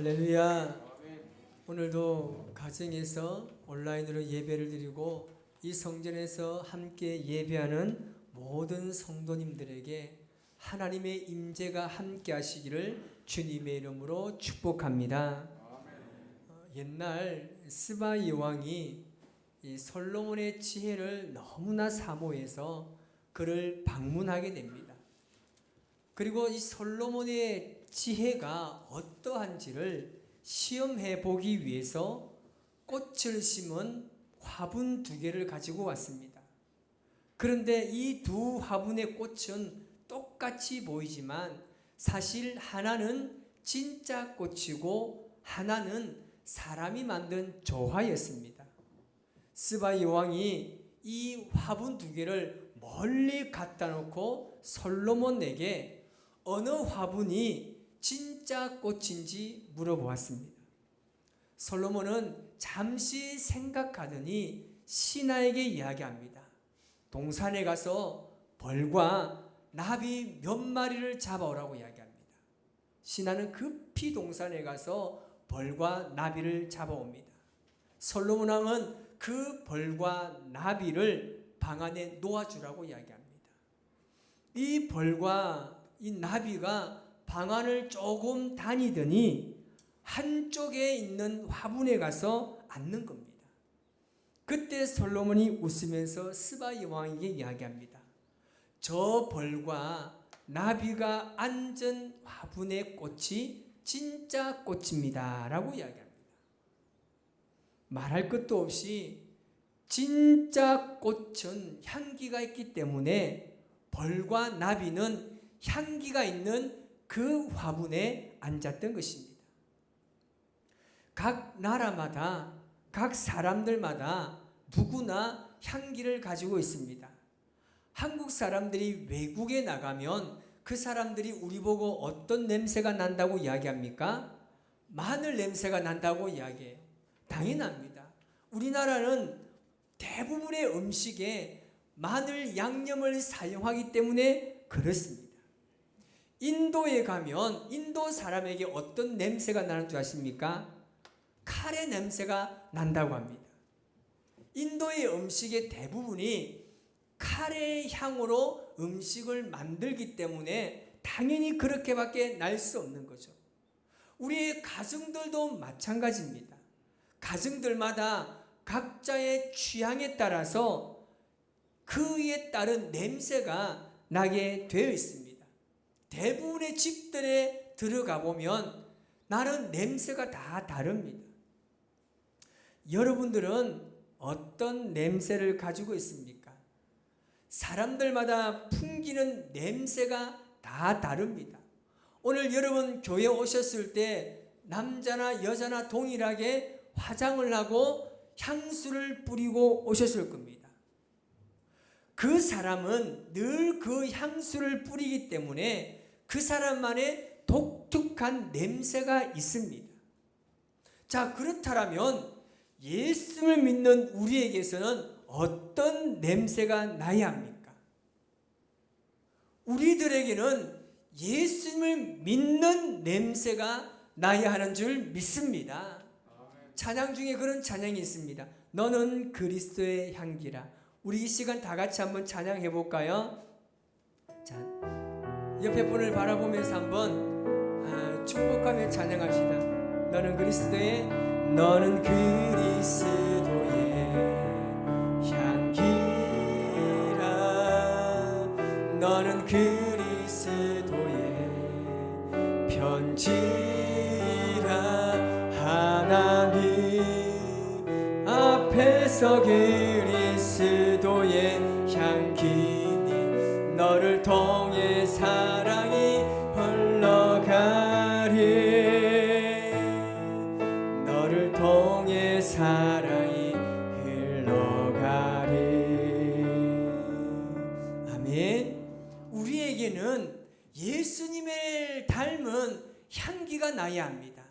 할렐루야. 오늘도 가정에서 온라인으로 예배를 드리고 이 성전에서 함께 예배하는 모든 성도님들에게 하나님의 임재가 함께 하시기를 주님의 이름으로 축복합니다. 옛날 스바이 왕이 이 솔로몬의 지혜를 너무나 사모해서 그를 방문하게 됩니다. 그리고 이 솔로몬의 지혜가 어떠한지를 시험해 보기 위해서 꽃을 심은 화분 2개를 가지고 왔습니다. 그런데 이 두 화분의 꽃은 똑같이 보이지만 사실 하나는 진짜 꽃이고 하나는 사람이 만든 조화였습니다. 스바이 왕이 이 화분 2개를 멀리 갖다 놓고 솔로몬에게 어느 화분이 진짜 꽃인지 물어보았습니다. 솔로몬은 잠시 생각하더니 신하에게 이야기합니다. 동산에 가서 벌과 나비 몇 마리를 잡아오라고 이야기합니다. 신하는 급히 동산에 가서 벌과 나비를 잡아옵니다. 솔로몬 왕은 그 벌과 나비를 방 안에 놓아주라고 이야기합니다. 이 벌과 이 나비가 방 안을 조금 다니더니 한쪽에 있는 화분에 가서 앉는 겁니다. 그때 솔로몬이 웃으면서 스바이 왕에게 이야기합니다. 저 벌과 나비가 앉은 화분의 꽃이 진짜 꽃입니다 라고 이야기합니다. 말할 것도 없이 진짜 꽃은 향기가 있기 때문에 벌과 나비는 향기가 있는 그 화분에 앉았던 것입니다. 각 나라마다 각 사람들마다 누구나 향기를 가지고 있습니다. 한국 사람들이 외국에 나가면 그 사람들이 우리 보고 어떤 냄새가 난다고 이야기합니까? 마늘 냄새가 난다고 이야기해요. 당연합니다. 우리나라는 대부분의 음식에 마늘 양념을 사용하기 때문에 그렇습니다. 인도에 가면 인도 사람에게 어떤 냄새가 나는 줄 아십니까? 카레 냄새가 난다고 합니다. 인도의 음식의 대부분이 카레 향으로 음식을 만들기 때문에 당연히 그렇게밖에 날 수 없는 거죠. 우리의 가정들도 마찬가지입니다. 가정들마다 각자의 취향에 따라서 그에 따른 냄새가 나게 되어 있습니다. 대부분의 집들에 들어가 보면 나는 냄새가 다 다릅니다. 여러분들은 어떤 냄새를 가지고 있습니까? 사람들마다 풍기는 냄새가 다 다릅니다. 오늘 여러분 교회 오셨을 때 남자나 여자나 동일하게 화장을 하고 향수를 뿌리고 오셨을 겁니다. 그 사람은 늘 그 향수를 뿌리기 때문에 그 사람만의 독특한 냄새가 있습니다. 자, 그렇다면 예수를 믿는 우리에게서는 어떤 냄새가 나야 합니까? 우리들에게는 예수님을 믿는 냄새가 나야 하는 줄 믿습니다. 찬양 중에 그런 찬양이 있습니다. 너는 그리스도의 향기라. 우리 이 시간 다 같이 한번 찬양해 볼까요? 자, 옆에 분을 바라보면서 한번 축복하며 찬양합시다. 너는 그리스도의 향기라. 너는 그리스도의 편지라. 하나님 앞에서 그리스도의 향기니 너를 통해 사랑이 흘러가리. 너를 통해 사랑이 흘러가리. 아멘. 우리에게는 예수님을 닮은 향기가 나야 합니다.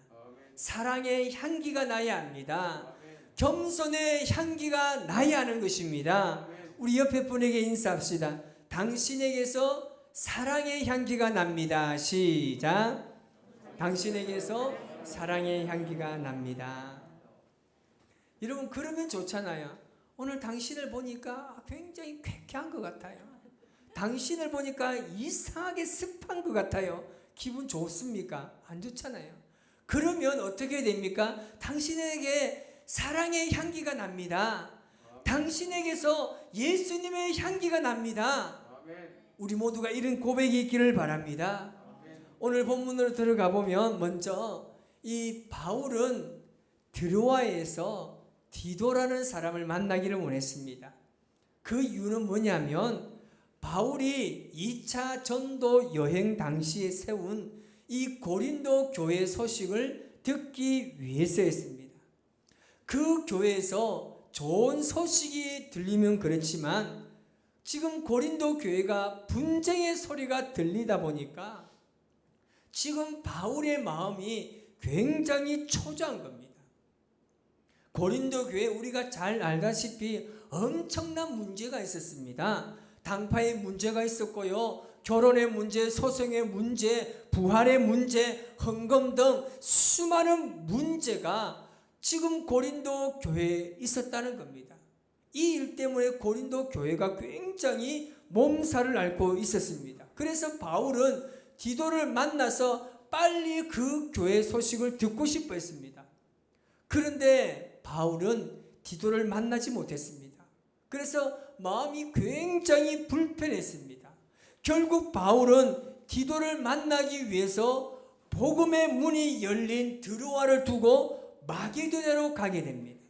사랑의 향기가 나야 합니다. 겸손의 향기가 나야 하는 것입니다. 우리 옆에 분에게 인사합시다. 당신에게서 사랑의 향기가 납니다. 시작. 당신에게서 사랑의 향기가 납니다. 여러분, 그러면 좋잖아요. 오늘 당신을 보니까 굉장히 쾌쾌한 것 같아요. 당신을 보니까 이상하게 습한 것 같아요. 기분 좋습니까? 안 좋잖아요. 그러면 어떻게 됩니까? 당신에게 사랑의 향기가 납니다. 당신에게서 예수님의 향기가 납니다. 우리 모두가 이런 고백이 있기를 바랍니다. 오늘 본문으로 들어가 보면 먼저 이 바울은 드로아에서 디도라는 사람을 만나기를 원했습니다. 그 이유는 뭐냐면 바울이 2차 전도 여행 당시에 세운 이 고린도 교회 소식을 듣기 위해서였습니다. 그 교회에서 좋은 소식이 들리면 그렇지만 지금 고린도 교회가 분쟁의 소리가 들리다 보니까 지금 바울의 마음이 굉장히 초조한 겁니다. 고린도 교회 우리가 잘 알다시피 엄청난 문제가 있었습니다. 당파의 문제가 있었고요. 결혼의 문제, 소송의 문제, 부활의 문제, 헌금 등 수많은 문제가 지금 고린도 교회에 있었다는 겁니다. 이 일 때문에 고린도 교회가 굉장히 몸살을 앓고 있었습니다. 그래서 바울은 디도를 만나서 빨리 그 교회 소식을 듣고 싶어 했습니다. 그런데 바울은 디도를 만나지 못했습니다. 그래서 마음이 굉장히 불편했습니다. 결국 바울은 디도를 만나기 위해서 복음의 문이 열린 드로아를 두고 마게도냐로 가게 됩니다.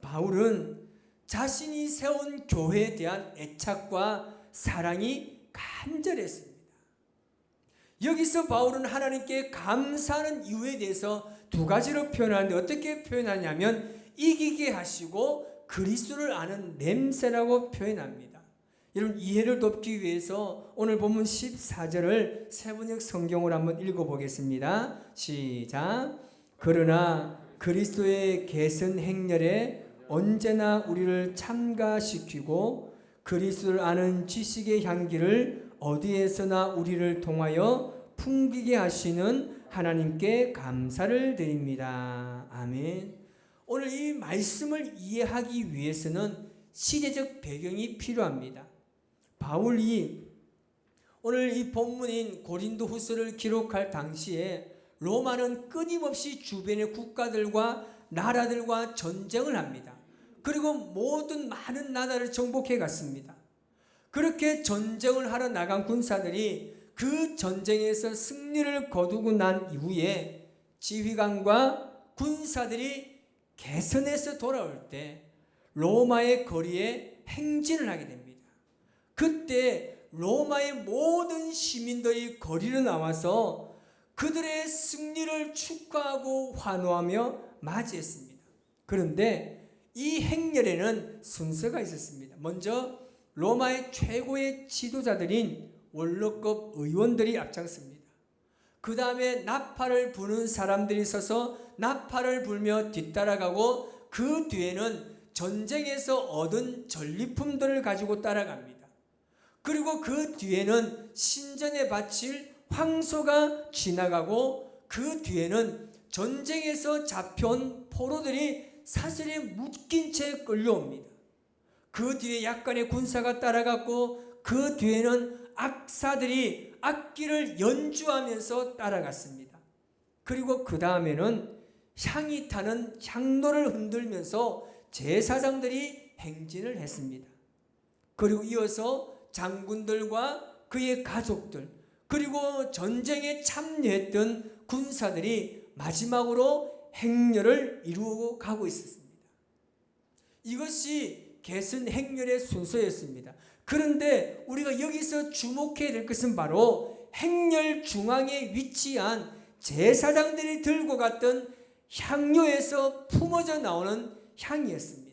바울은 자신이 세운 교회에 대한 애착과 사랑이 간절했습니다. 여기서 바울은 하나님께 감사하는 이유에 대해서 두 가지로 표현하는데 어떻게 표현하냐면 이기게 하시고 그리스도를 아는 냄새라고 표현합니다. 여러분, 이해를 돕기 위해서 오늘 본문 14절을 세번역 성경으로 한번 읽어보겠습니다. 시작. 그러나 그리스도의 계승 행렬에 언제나 우리를 참가시키고 그리스도를 아는 지식의 향기를 어디에서나 우리를 통하여 풍기게 하시는 하나님께 감사를 드립니다. 아멘. 오늘 이 말씀을 이해하기 위해서는 시대적 배경이 필요합니다. 바울이 오늘 이 본문인 고린도후서를 기록할 당시에 로마는 끊임없이 주변의 국가들과 나라들과 전쟁을 합니다. 그리고 모든 많은 나라를 정복해 갔습니다. 그렇게 전쟁을 하러 나간 군사들이 그 전쟁에서 승리를 거두고 난 이후에 지휘관과 군사들이 개선해서 돌아올 때 로마의 거리에 행진을 하게 됩니다. 그때 로마의 모든 시민들이 거리로 나와서 그들의 승리를 축하하고 환호하며 맞이했습니다. 그런데 이 행렬에는 순서가 있었습니다. 먼저 로마의 최고의 지도자들인 원로급 의원들이 앞장섭니다. 그 다음에 나팔을 부는 사람들이 서서 나팔을 불며 뒤따라가고 그 뒤에는 전쟁에서 얻은 전리품들을 가지고 따라갑니다. 그리고 그 뒤에는 신전에 바칠 황소가 지나가고 그 뒤에는 전쟁에서 잡혀온 포로들이 사슬에 묶인 채 끌려옵니다. 그 뒤에 약간의 군사가 따라갔고 그 뒤에는 악사들이 악기를 연주하면서 따라갔습니다. 그리고 그 다음에는 향이 타는 향로를 흔들면서 제사장들이 행진을 했습니다. 그리고 이어서 장군들과 그의 가족들 그리고 전쟁에 참여했던 군사들이 마지막으로 행렬을 이루고 가고 있었습니다. 이것이 개선 행렬의 순서였습니다. 그런데 우리가 여기서 주목해야 될 것은 바로 행렬 중앙에 위치한 제사장들이 들고 갔던 향료에서 품어져 나오는 향이었습니다.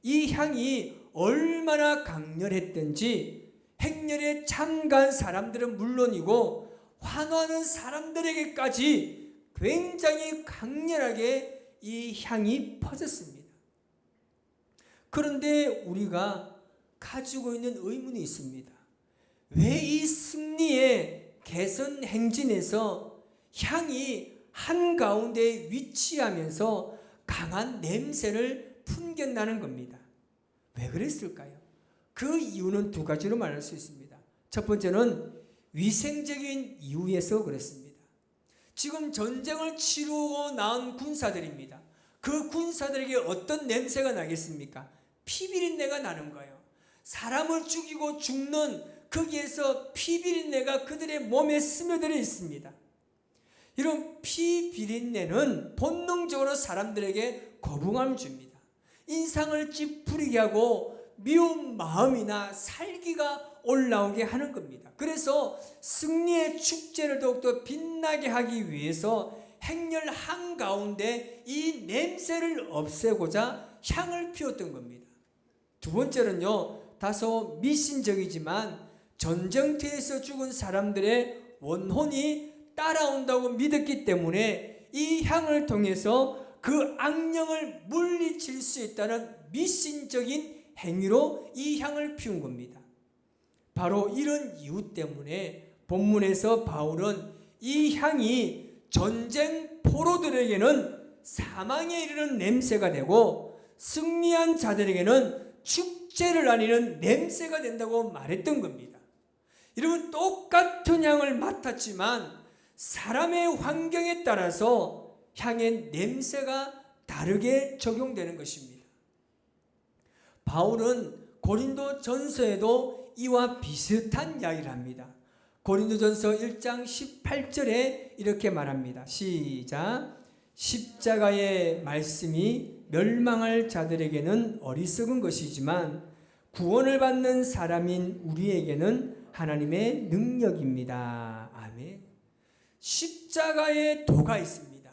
이 향이 얼마나 강렬했던지 행렬에 참가한 사람들은 물론이고 환호하는 사람들에게까지 굉장히 강렬하게 이 향이 퍼졌습니다. 그런데 우리가 가지고 있는 의문이 있습니다. 왜 이 승리에 개선 행진에서 향이 한가운데 위치하면서 강한 냄새를 풍겨나는 겁니다. 왜 그랬을까요? 그 이유는 두 가지로 말할 수 있습니다. 첫 번째는 위생적인 이유에서 그렇습니다. 지금 전쟁을 치르고 나온 군사들입니다. 그 군사들에게 어떤 냄새가 나겠습니까? 피비린내가 나는 거예요. 사람을 죽이고 죽는 거기에서 피비린내가 그들의 몸에 스며들어 있습니다. 이런 피비린내는 본능적으로 사람들에게 거부감을 줍니다. 인상을 찌푸리게 하고 미운 마음이나 살기가 올라오게 하는 겁니다. 그래서 승리의 축제를 더욱더 빛나게 하기 위해서 행렬 한가운데 이 냄새를 없애고자 향을 피웠던 겁니다. 두 번째는요, 다소 미신적이지만 전쟁터에서 죽은 사람들의 원혼이 따라온다고 믿었기 때문에 이 향을 통해서 그 악령을 물리칠 수 있다는 미신적인 행위로 이 향을 피운 겁니다. 바로 이런 이유 때문에 본문에서 바울은 이 향이 전쟁 포로들에게는 사망에 이르는 냄새가 되고 승리한 자들에게는 축제를 알리는 냄새가 된다고 말했던 겁니다. 여러분, 똑같은 향을 맡았지만 사람의 환경에 따라서 향의 냄새가 다르게 적용되는 것입니다. 바울은 고린도 전서에도 이와 비슷한 이야기를 합니다. 고린도 전서 1장 18절에 이렇게 말합니다. 시작. 십자가의 말씀이 멸망할 자들에게는 어리석은 것이지만 구원을 받는 사람인 우리에게는 하나님의 능력입니다. 아멘. 십자가의 도가 있습니다.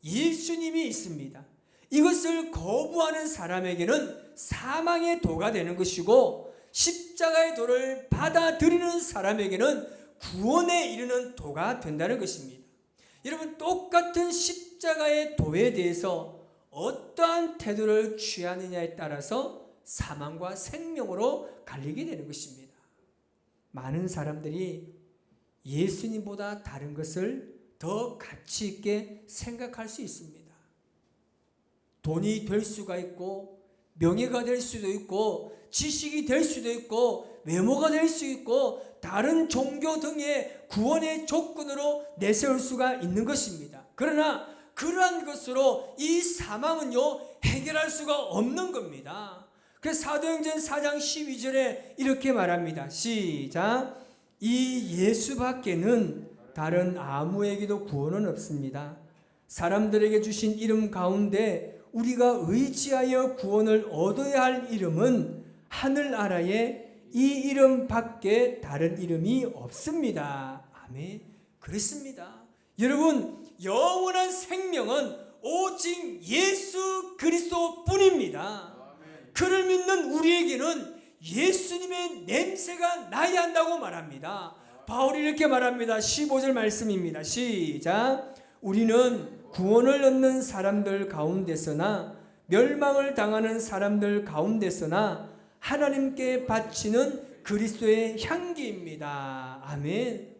예수님이 있습니다. 이것을 거부하는 사람에게는 사망의 도가 되는 것이고 십자가의 도를 받아들이는 사람에게는 구원에 이르는 도가 된다는 것입니다. 여러분, 똑같은 십자가의 도에 대해서 어떠한 태도를 취하느냐에 따라서 사망과 생명으로 갈리게 되는 것입니다. 많은 사람들이 예수님보다 다른 것을 더 가치 있게 생각할 수 있습니다. 돈이 될 수가 있고 명예가 될 수도 있고 지식이 될 수도 있고 외모가 될 수 있고 다른 종교 등의 구원의 조건으로 내세울 수가 있는 것입니다. 그러나 그러한 것으로 이 사망은요 해결할 수가 없는 겁니다. 그래서 사도행전 4장 12절에 이렇게 말합니다. 시작. 이 예수밖에는 다른 아무에게도 구원은 없습니다. 사람들에게 주신 이름 가운데 우리가 의지하여 구원을 얻어야 할 이름은 하늘나라에 이 이름 밖에 다른 이름이 없습니다. 아멘. 그렇습니다. 여러분, 영원한 생명은 오직 예수 그리스도 뿐입니다. 그를 믿는 우리에게는 예수님의 냄새가 나야 한다고 말합니다. 바울이 이렇게 말합니다. 15절 말씀입니다. 시작. 우리는 구원을 얻는 사람들 가운데서나 멸망을 당하는 사람들 가운데서나 하나님께 바치는 그리스도의 향기입니다. 아멘.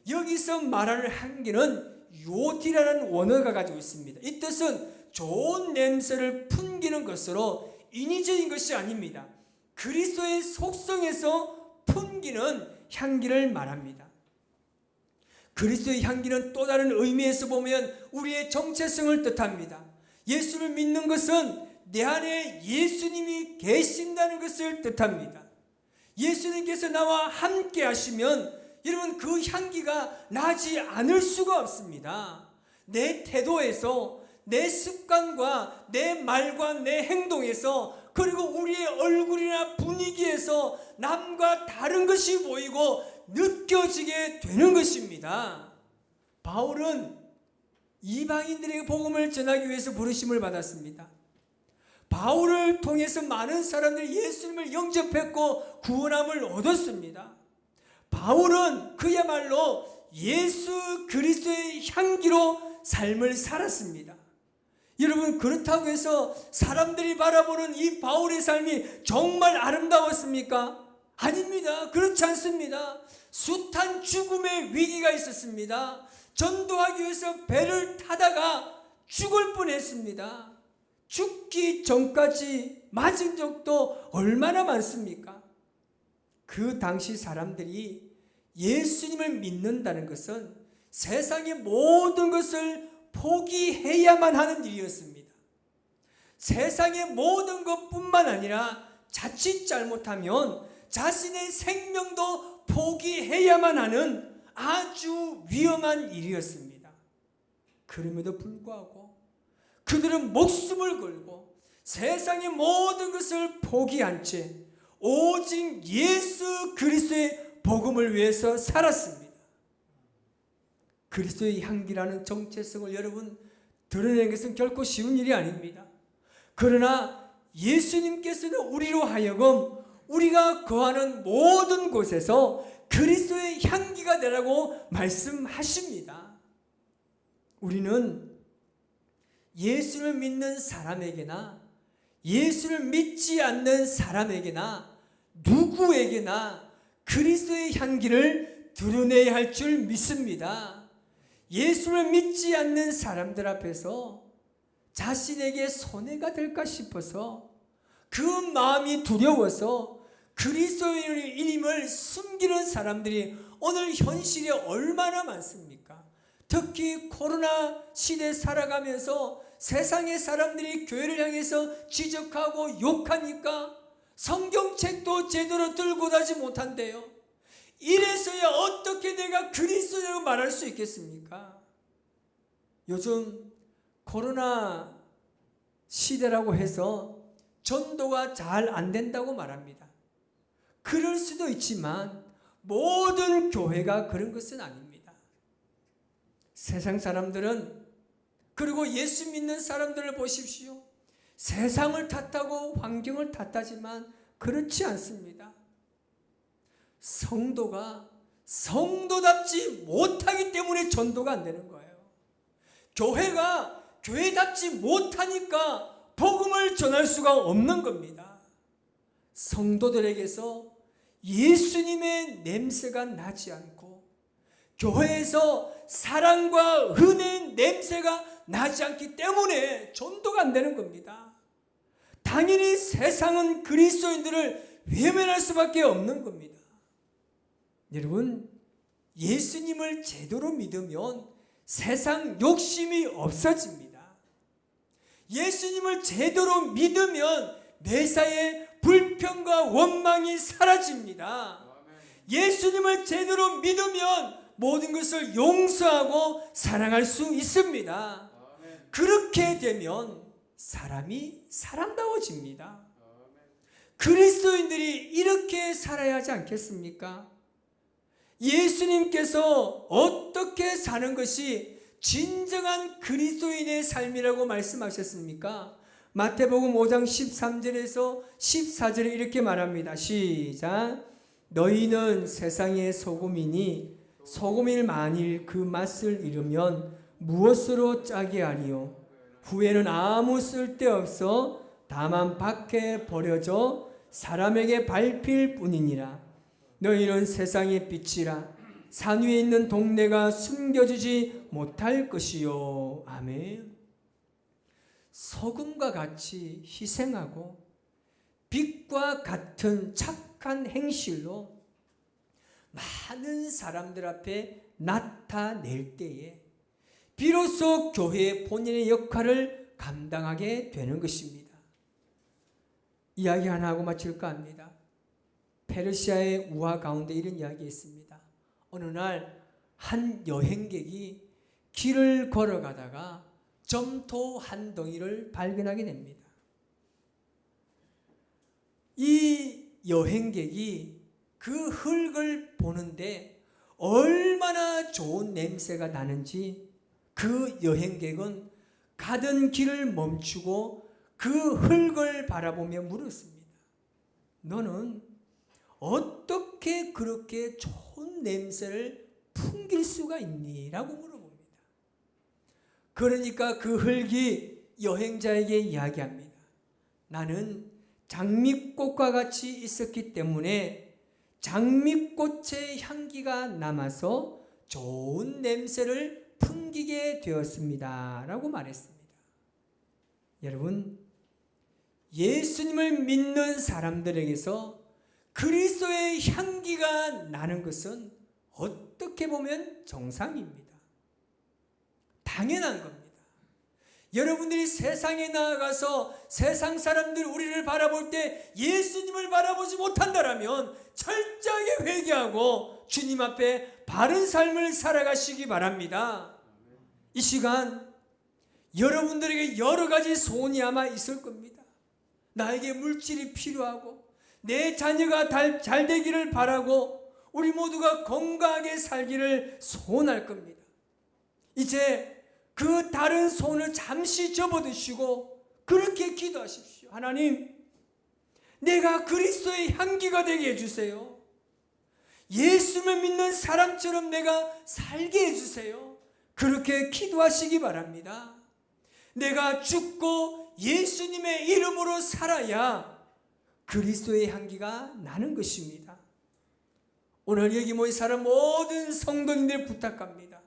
여기서 말하는 향기는 요디라는 원어가 가지고 있습니다. 이 뜻은 좋은 냄새를 풍기는 것으로 인위적인 것이 아닙니다. 그리스도의 속성에서 풍기는 향기를 말합니다. 그리스도의 향기는 또 다른 의미에서 보면 우리의 정체성을 뜻합니다. 예수를 믿는 것은 내 안에 예수님이 계신다는 것을 뜻합니다. 예수님께서 나와 함께 하시면 여러분 그 향기가 나지 않을 수가 없습니다. 내 태도에서, 내 습관과 내 말과 내 행동에서, 그리고 우리의 얼굴이나 분위기에서 남과 다른 것이 보이고 느껴지게 되는 것입니다. 바울은 이방인들에게 복음을 전하기 위해서 부르심을 받았습니다. 바울을 통해서 많은 사람들이 예수님을 영접했고 구원함을 얻었습니다. 바울은 그야말로 예수 그리스도의 향기로 삶을 살았습니다. 여러분, 그렇다고 해서 사람들이 바라보는 이 바울의 삶이 정말 아름다웠습니까? 아닙니다. 그렇지 않습니다. 숱한 죽음의 위기가 있었습니다. 전도하기 위해서 배를 타다가 죽을 뻔했습니다. 죽기 전까지 맞은 적도 얼마나 많습니까? 그 당시 사람들이 예수님을 믿는다는 것은 세상의 모든 것을 포기해야만 하는 일이었습니다. 세상의 모든 것뿐만 아니라 자칫 잘못하면 자신의 생명도 포기해야만 하는 아주 위험한 일이었습니다. 그럼에도 불구하고 그들은 목숨을 걸고 세상의 모든 것을 포기한 채 오직 예수 그리스도의 복음을 위해서 살았습니다. 그리스도의 향기라는 정체성을 여러분 드러내는 것은 결코 쉬운 일이 아닙니다. 그러나 예수님께서는 우리로 하여금 우리가 거하는 모든 곳에서 그리스도의 향기가 되라고 말씀하십니다. 우리는 예수를 믿는 사람에게나 예수를 믿지 않는 사람에게나 누구에게나 그리스도의 향기를 드러내야 할 줄 믿습니다. 예수를 믿지 않는 사람들 앞에서 자신에게 손해가 될까 싶어서 그 마음이 두려워서 그리스도인임을 숨기는 사람들이 오늘 현실에 얼마나 많습니까? 특히 코로나 시대에 살아가면서 세상의 사람들이 교회를 향해서 지적하고 욕하니까 성경책도 제대로 들고 가지 못한대요. 이래서야 어떻게 내가 그리스도라고 말할 수 있겠습니까? 요즘 코로나 시대라고 해서 전도가 잘 안 된다고 말합니다. 그럴 수도 있지만 모든 교회가 그런 것은 아닙니다. 세상 사람들은, 그리고 예수 믿는 사람들을 보십시오. 세상을 탓하고 환경을 탓하지만 그렇지 않습니다. 성도가 성도답지 못하기 때문에 전도가 안 되는 거예요. 교회가 교회답지 못하니까 복음을 전할 수가 없는 겁니다. 성도들에게서 예수님의 냄새가 나지 않고 교회에서 사랑과 은혜의 냄새가 나지 않기 때문에 전도가 안 되는 겁니다. 당연히 세상은 그리스도인들을 외면할 수밖에 없는 겁니다. 여러분, 예수님을 제대로 믿으면 세상 욕심이 없어집니다. 예수님을 제대로 믿으면 매사에 불평과 원망이 사라집니다. 예수님을 제대로 믿으면 모든 것을 용서하고 사랑할 수 있습니다. 그렇게 되면 사람이 사람다워집니다. 그리스도인들이 이렇게 살아야 하지 않겠습니까? 예수님께서 어떻게 사는 것이 진정한 그리스도인의 삶이라고 말씀하셨습니까? 마태복음 5장 13절에서 14절에 이렇게 말합니다. 시작. 너희는 세상의 소금이니 소금이 만일 그 맛을 잃으면 무엇으로 짜게 하리요? 후에는 아무 쓸데없어 다만 밖에 버려져 사람에게 밟힐 뿐이니라. 너희는 세상의 빛이라. 산 위에 있는 동네가 숨겨지지 못할 것이요. 아멘. 소금과 같이 희생하고 빛과 같은 착한 행실로 많은 사람들 앞에 나타낼 때에 비로소 교회의 본인의 역할을 감당하게 되는 것입니다. 이야기 하나 하고 마칠까 합니다. 페르시아의 우화 가운데 이런 이야기 있습니다. 어느 날 한 여행객이 길을 걸어가다가 점토 한 덩이를 발견하게 됩니다. 이 여행객이 그 흙을 보는데 얼마나 좋은 냄새가 나는지 그 여행객은 가던 길을 멈추고 그 흙을 바라보며 물었습니다. 너는 어떻게 그렇게 좋은 냄새를 풍길 수가 있니? 라고 물어봅니다. 그러니까 그 흙이 여행자에게 이야기합니다. 나는 장미꽃과 같이 있었기 때문에 장미꽃의 향기가 남아서 좋은 냄새를 풍기게 되었습니다. 라고 말했습니다. 여러분, 예수님을 믿는 사람들에게서 그리스도의 향기가 나는 것은 어떻게 보면 정상입니다. 당연한 겁니다. 여러분들이 세상에 나아가서 세상 사람들 우리를 바라볼 때 예수님을 바라보지 못한다면 철저하게 회개하고 주님 앞에 바른 삶을 살아가시기 바랍니다. 이 시간 여러분들에게 여러 가지 소원이 아마 있을 겁니다. 나에게 물질이 필요하고 내 자녀가 잘 되기를 바라고 우리 모두가 건강하게 살기를 소원할 겁니다. 이제 그 다른 소원을 잠시 접어두시고 그렇게 기도하십시오. 하나님, 내가 그리스도의 향기가 되게 해주세요. 예수를 믿는 사람처럼 내가 살게 해주세요. 그렇게 기도하시기 바랍니다. 내가 죽고 예수님의 이름으로 살아야 그리스도의 향기가 나는 것입니다. 오늘 여기 모인 사람 모든 성도님들 부탁합니다.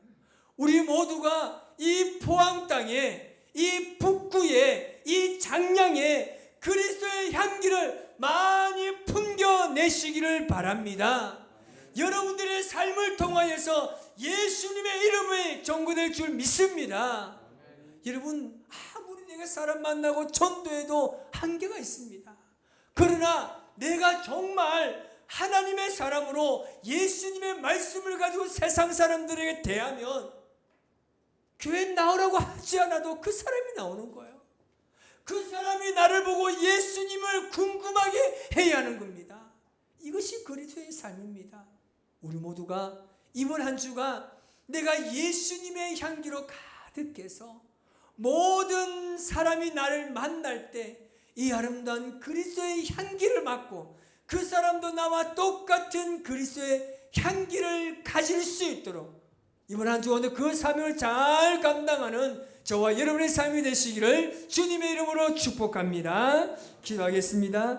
우리 모두가 이 포항 땅에, 이 북구에, 이 장량에 그리스도의 향기를 많이 풍겨내시기를 바랍니다. 여러분들의 삶을 통하여서 예수님의 이름이 전거될 줄 믿습니다. 여러분, 아무리 내가 사람 만나고 전도해도 한계가 있습니다. 그러나 내가 정말 하나님의 사람으로 예수님의 말씀을 가지고 세상 사람들에게 대하면 교회 나오라고 하지 않아도 그 사람이 나오는 거예요. 그 사람이 나를 보고 예수님을 궁금하게 해야 하는 겁니다. 이것이 그리스도의 삶입니다. 우리 모두가 이번 한 주가 내가 예수님의 향기로 가득해서 모든 사람이 나를 만날 때 이 아름다운 그리스도의 향기를 맡고 그 사람도 나와 똑같은 그리스도의 향기를 가질 수 있도록 이번 한 주 오늘 그 사명을 잘 감당하는 저와 여러분의 삶이 되시기를 주님의 이름으로 축복합니다. 기도하겠습니다.